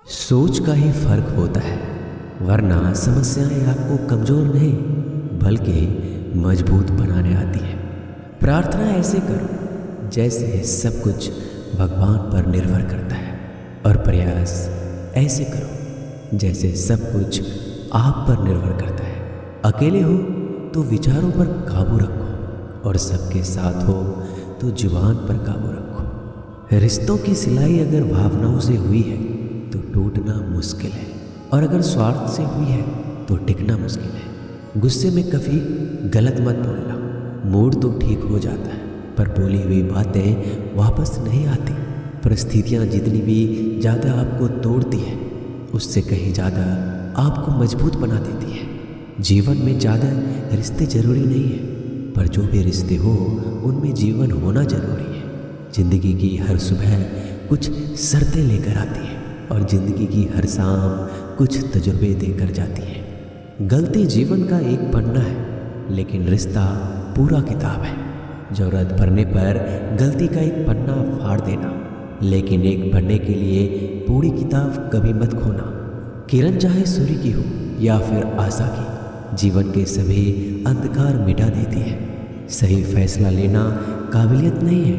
सोच का ही फर्क होता है, वरना समस्याएं आपको कमजोर नहीं बल्कि मजबूत बनाने आती है। प्रार्थना ऐसे करो जैसे सब कुछ भगवान पर निर्भर करता है, और प्रयास ऐसे करो जैसे सब कुछ आप पर निर्भर करता है। अकेले हो तो विचारों पर काबू रखो, और सबके साथ हो तो जुबान पर काबू रखो। रिश्तों की सिलाई अगर भावनाओं से हुई है तो टूटना मुश्किल है, और अगर स्वार्थ से हुई है तो टिकना मुश्किल है। गुस्से में कभी गलत मत बोलना। मूड तो ठीक हो जाता है, पर बोली हुई बातें वापस नहीं आती। परिस्थितियाँ जितनी भी ज़्यादा आपको तोड़ती है, उससे कहीं ज़्यादा आपको मजबूत बना देती है। जीवन में ज़्यादा रिश्ते ज़रूरी नहीं है, पर जो भी रिश्ते हो उनमें जीवन होना ज़रूरी है। ज़िंदगी की हर सुबह कुछ शर्तें लेकर आती है, और ज़िंदगी की हर शाम कुछ तजुर्बे देकर जाती है। गलती जीवन का एक पन्ना है, लेकिन रिश्ता पूरा किताब है। ज़रूरत पड़ने पर गलती का एक पन्ना फाड़ देना, लेकिन एक पन्ने के लिए पूरी किताब कभी मत खोना। किरण चाहे सूर्य की हो या फिर आशा की, जीवन के सभी अंधकार मिटा देती है। सही फैसला लेना काबिलियत नहीं है,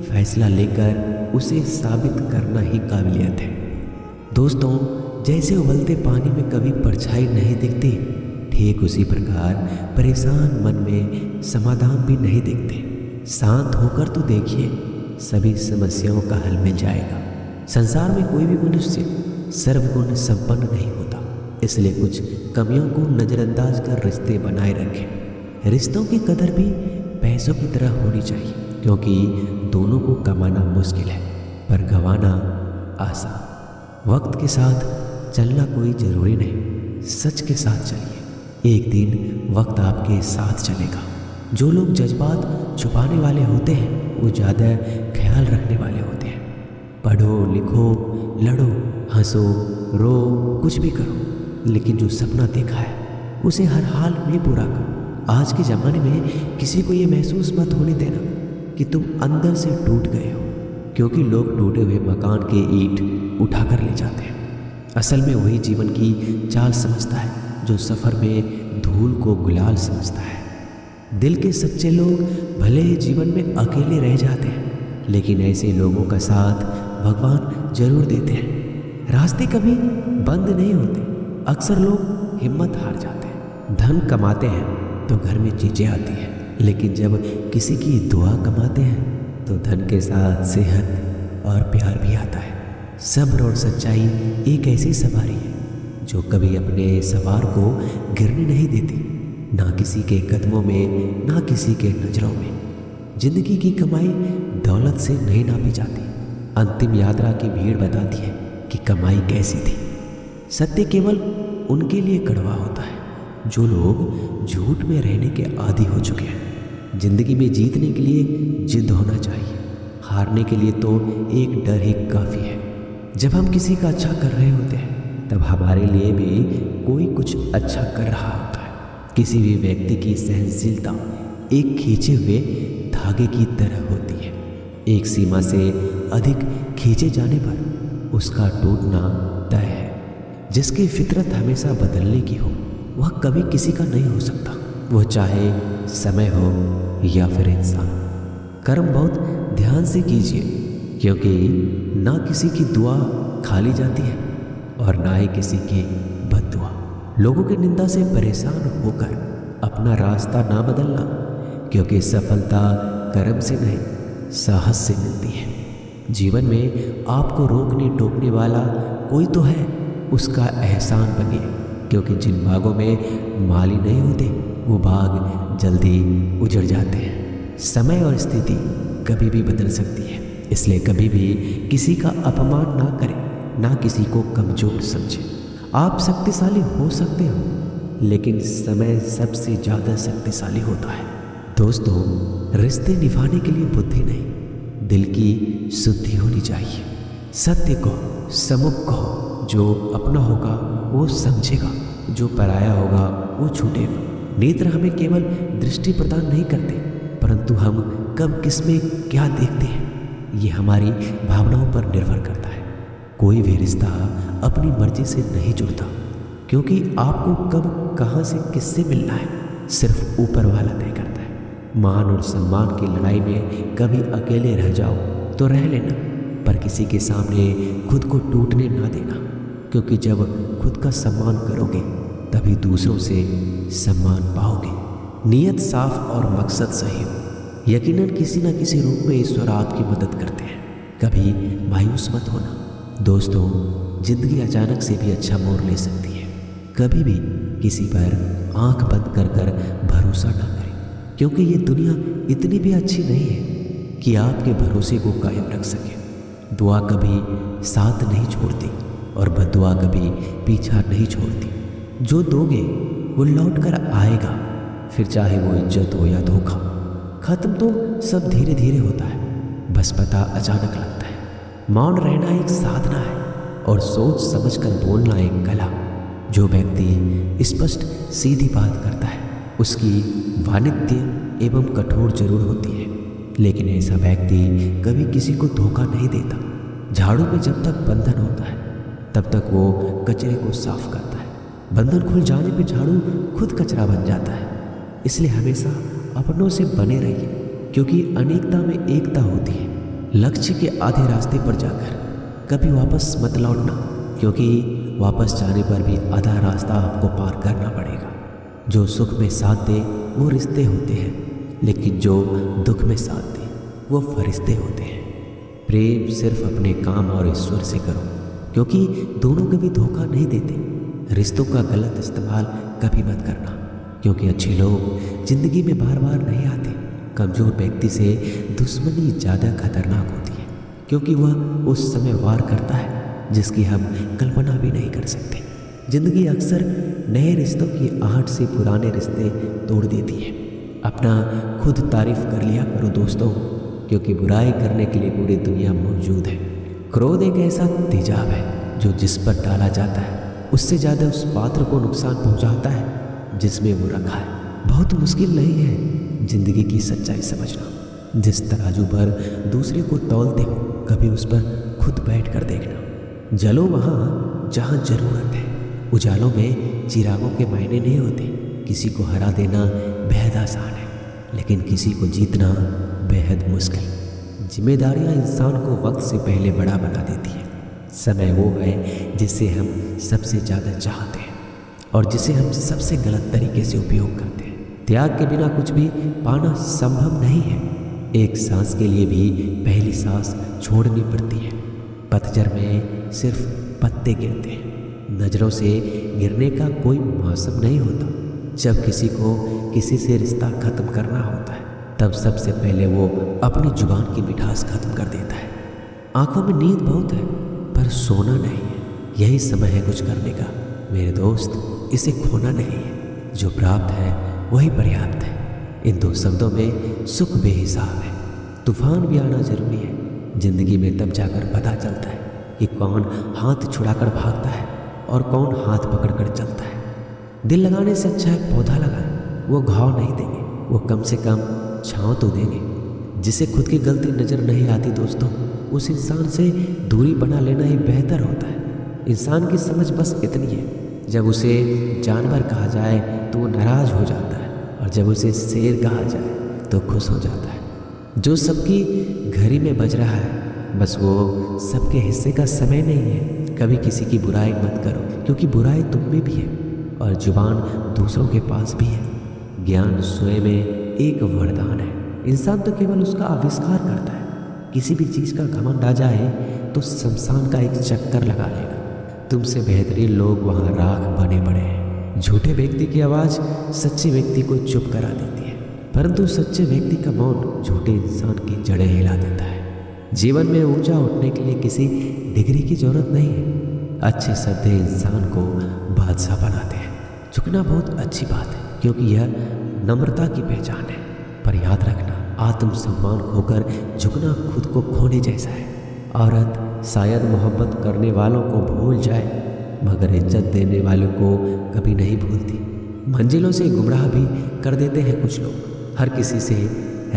फैसला लेकर उसे साबित करना ही काबिलियत है। दोस्तों, जैसे उबलते पानी में कभी परछाई नहीं दिखती, ठीक उसी प्रकार परेशान मन में समाधान भी नहीं दिखते। शांत होकर तो देखिए, सभी समस्याओं का हल मिल जाएगा। संसार में कोई भी मनुष्य सर्वगुण संपन्न नहीं होता, इसलिए कुछ कमियों को नज़रअंदाज कर रिश्ते बनाए रखें। रिश्तों की कदर भी पैसों की तरह होनी चाहिए, क्योंकि दोनों को कमाना मुश्किल है पर गंवाना आसान। वक्त के साथ चलना कोई ज़रूरी नहीं, सच के साथ चलिए, एक दिन वक्त आपके साथ चलेगा। जो लोग जज्बात छुपाने वाले होते हैं वो ज़्यादा ख्याल रखने वाले होते हैं। पढ़ो, लिखो, लड़ो, हंसो, रो, कुछ भी करो, लेकिन जो सपना देखा है उसे हर हाल में पूरा करो। आज के ज़माने में किसी को ये महसूस मत होने देना कि तुम अंदर से टूट गए हो, क्योंकि लोग टूटे हुए मकान के ईंट उठाकर ले जाते हैं। असल में वही जीवन की चाल समझता है जो सफ़र में धूल को गुलाल समझता है। दिल के सच्चे लोग भले ही जीवन में अकेले रह जाते हैं, लेकिन ऐसे लोगों का साथ भगवान जरूर देते हैं। रास्ते कभी बंद नहीं होते, अक्सर लोग हिम्मत हार जाते हैं। धन कमाते हैं तो घर में चीज़ें आती हैं, लेकिन जब किसी की दुआ कमाते हैं तो धन के साथ सेहत और प्यार भी आता है। सब्र और सच्चाई एक ऐसी सवारी है जो कभी अपने सवार को गिरने नहीं देती, ना किसी के कदमों में, ना किसी के नज़रों में। जिंदगी की कमाई दौलत से नहीं नापी जाती, अंतिम यात्रा की भीड़ बताती है कि कमाई कैसी थी। सत्य केवल उनके लिए कड़वा होता है जो लोग झूठ में रहने के आदी हो चुके हैं। जिंदगी में जीतने के लिए जिद होना चाहिए, हारने के लिए तो एक डर ही काफ़ी है। जब हम किसी का अच्छा कर रहे होते हैं तब हमारे लिए भी कोई कुछ अच्छा कर रहा होता है। किसी भी व्यक्ति की सहनशीलता एक खींचे हुए धागे की तरह होती है। एक सीमा से अधिक खींचे जाने पर उसका टूटना तय है। जिसकी फितरत हमेशा बदलने की हो वह कभी किसी का नहीं हो सकता, वह चाहे समय हो या फिर इंसान। कर्म बहुत ध्यान से कीजिए, क्योंकि ना किसी की दुआ खाली जाती है और ना ही किसी की बद्दुआ। लोगों की निंदा से परेशान होकर अपना रास्ता ना बदलना, क्योंकि सफलता कर्म से नहीं साहस से मिलती है। जीवन में आपको रोकने टोकने वाला कोई तो है, उसका एहसान बनिए, क्योंकि जिन बागों में माली नहीं होते वो बाग जल्दी उजड़ जाते हैं। समय और स्थिति कभी भी बदल सकती है, इसलिए कभी भी किसी का अपमान ना करें, ना किसी को कमज़ोर समझें। आप शक्तिशाली हो सकते हो, लेकिन समय सबसे ज़्यादा शक्तिशाली होता है। दोस्तों, रिश्ते निभाने के लिए बुद्धि नहीं, दिल की शुद्धि होनी चाहिए। सत्य कहो, सम्मुख कहो, जो अपना होगा वो समझेगा, जो पराया होगा वो छूटेगा। नेत्र हमें केवल दृष्टि प्रदान नहीं करते, परंतु हम कब किस में क्या देखते हैं ये हमारी भावनाओं पर निर्भर करता है। कोई भी रिश्ता अपनी मर्जी से नहीं जुड़ता, क्योंकि आपको कब कहाँ से किससे मिलना है सिर्फ ऊपर वाला तय करता है। मान और सम्मान की लड़ाई में कभी अकेले रह जाओ तो रह लेना, पर किसी के सामने खुद को टूटने ना देना, क्योंकि जब खुद का सम्मान करोगे तभी दूसरों से सम्मान पाओगे। नीयत साफ और मकसद सही हो, यकीनन किसी न किसी रूप में ईश्वर आपकी मदद करते हैं। कभी मायूस मत होना दोस्तों, जिंदगी अचानक से भी अच्छा मोड़ ले सकती है। कभी भी किसी पर आंख बंद कर कर भरोसा ना करें, क्योंकि ये दुनिया इतनी भी अच्छी नहीं है कि आपके भरोसे को कायम रख सके। दुआ कभी साथ नहीं छोड़ती और बद्दुआ कभी पीछा नहीं छोड़ती। जो दोगे वो लौट कर आएगा, फिर चाहे वो इज्जत हो या धोखा। खत्म तो सब धीरे धीरे होता है, बस पता अचानक लगता है। मौन रहना एक साधना है और सोच समझकर बोलना एक कला। जो व्यक्ति स्पष्ट सीधी बात करता है उसकी वाणिज्य एवं कठोर जरूर होती है, लेकिन ऐसा व्यक्ति कभी किसी को धोखा नहीं देता। झाड़ू में जब तक बंधन होता है तब तक वो कचरे को साफ करता है। बंधन खुल जाने पे झाड़ू खुद कचरा बन जाता है। इसलिए हमेशा अपनों से बने रहिए, क्योंकि अनेकता में एकता होती है। लक्ष्य के आधे रास्ते पर जाकर कभी वापस मत लौटना, क्योंकि वापस जाने पर भी आधा रास्ता आपको पार करना पड़ेगा। जो सुख में साथ दे वो रिश्ते होते हैं, लेकिन जो दुख में साथ दे वो फरिश्ते होते हैं। प्रेम सिर्फ अपने काम और ईश्वर से करो, क्योंकि दोनों कभी धोखा नहीं देते। रिश्तों का गलत इस्तेमाल कभी मत करना, क्योंकि अच्छे लोग जिंदगी में बार बार नहीं आते। कमज़ोर व्यक्ति से दुश्मनी ज़्यादा खतरनाक होती है, क्योंकि वह उस समय वार करता है जिसकी हम कल्पना भी नहीं कर सकते। जिंदगी अक्सर नए रिश्तों की आहट से पुराने रिश्ते तोड़ देती है। अपना खुद तारीफ कर लिया करो दोस्तों, क्योंकि बुराई करने के लिए पूरी दुनिया मौजूद है। क्रोध एक ऐसा तेजाब है जो जिस पर डाला जाता है उससे ज़्यादा उस पात्र को नुकसान पहुंचाता है जिसमें वो रखा है। बहुत मुश्किल नहीं है जिंदगी की सच्चाई समझना। जिस तराजू पर दूसरे को तौलते हो कभी उस पर खुद बैठ कर देखना। जलो वहाँ जहाँ जरूरत है। उजालों में चिरागों के मायने नहीं होते। किसी को हरा देना बेहद आसान है, लेकिन किसी को जीतना बेहद मुश्किल। जिम्मेदारियाँ इंसान को वक्त से पहले बड़ा बना देती है। समय वो है जिसे हम सबसे ज़्यादा चाहते हैं और जिसे हम सबसे गलत तरीके से उपयोग करते हैं। त्याग के बिना कुछ भी पाना संभव नहीं है। एक सांस के लिए भी पहली सांस छोड़नी पड़ती है। पतझड़ में सिर्फ पत्ते गिरते हैं। नज़रों से गिरने का कोई मौसम नहीं होता। जब किसी को किसी से रिश्ता ख़त्म करना होता है तब सबसे पहले वो अपनी जुबान की मिठास ख़त्म कर देता है। आंखों में नींद बहुत है पर सोना नहीं है। यही समय है कुछ करने का मेरे दोस्त, इसे खोना नहीं है। जो प्राप्त है वही पर्याप्त है। इन दो शब्दों में सुख बेहिसाब है। तूफान भी आना जरूरी है। जिंदगी में तब जाकर पता चलता है कि कौन हाथ छुड़ाकर भागता है और कौन हाथ पकड़कर चलता है। दिल लगाने से अच्छा है पौधा लगाए। वो घाव नहीं देंगे, वो कम से कम छाँव तो देंगे। जिसे खुद की गलती नज़र नहीं आती दोस्तों, उस इंसान से दूरी बना लेना ही बेहतर होता है। इंसान की समझ बस इतनी है, जब उसे जानवर कहा जाए तो वो नाराज हो जाता है और जब उसे शेर कहा जाए तो खुश हो जाता है। जो सबकी घड़ी में बज रहा है बस वो सबके हिस्से का समय नहीं है। कभी किसी की बुराई मत करो, क्योंकि बुराई तुम में भी है और जुबान दूसरों के पास भी है। ज्ञान स्वयं में एक वरदान है। इंसान तो केवल उसका आविष्कार करता है। किसी भी चीज़ का घमंड आ जाए तो शमशान का एक चक्कर लगा लेना। तुमसे बेहतरीन लोग वहाँ राख बने पड़े हैं। झूठे व्यक्ति की आवाज़ सच्चे व्यक्ति को चुप करा देती है, परंतु सच्चे व्यक्ति का मौन झूठे इंसान की जड़ें हिला देता है। जीवन में ऊंचा उठने के लिए किसी डिग्री की जरूरत नहीं है। अच्छे शब्द इंसान को बादशाह बनाते हैं। झुकना बहुत अच्छी बात है, क्योंकि यह नम्रता की पहचान है। पर याद रखना, आत्मसम्मान खोकर झुकना खुद को खोने जैसा है। औरत शायद मोहब्बत करने वालों को भूल जाए, मगर इज्जत देने वालों को कभी नहीं भूलती। मंजिलों से गुमराह भी कर देते हैं कुछ लोग। हर किसी से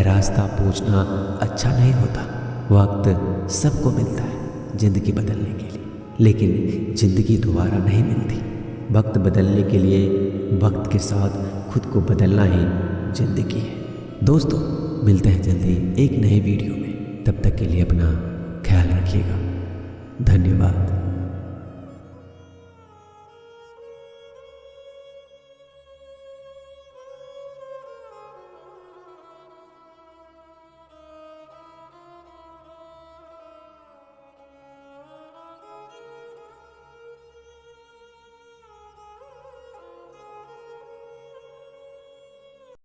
रास्ता पूछना अच्छा नहीं होता। वक्त सबको मिलता है जिंदगी बदलने के लिए। लेकिन ज़िंदगी दोबारा नहीं मिलती। वक्त बदलने के लिए वक्त के साथ खुद को बदलना ही ज़िंदगी है। दोस्तों, मिलते हैं जल्दी एक नए वीडियो में। तब तक के लिए अपना ख्याल रखिएगा। धन्यवाद।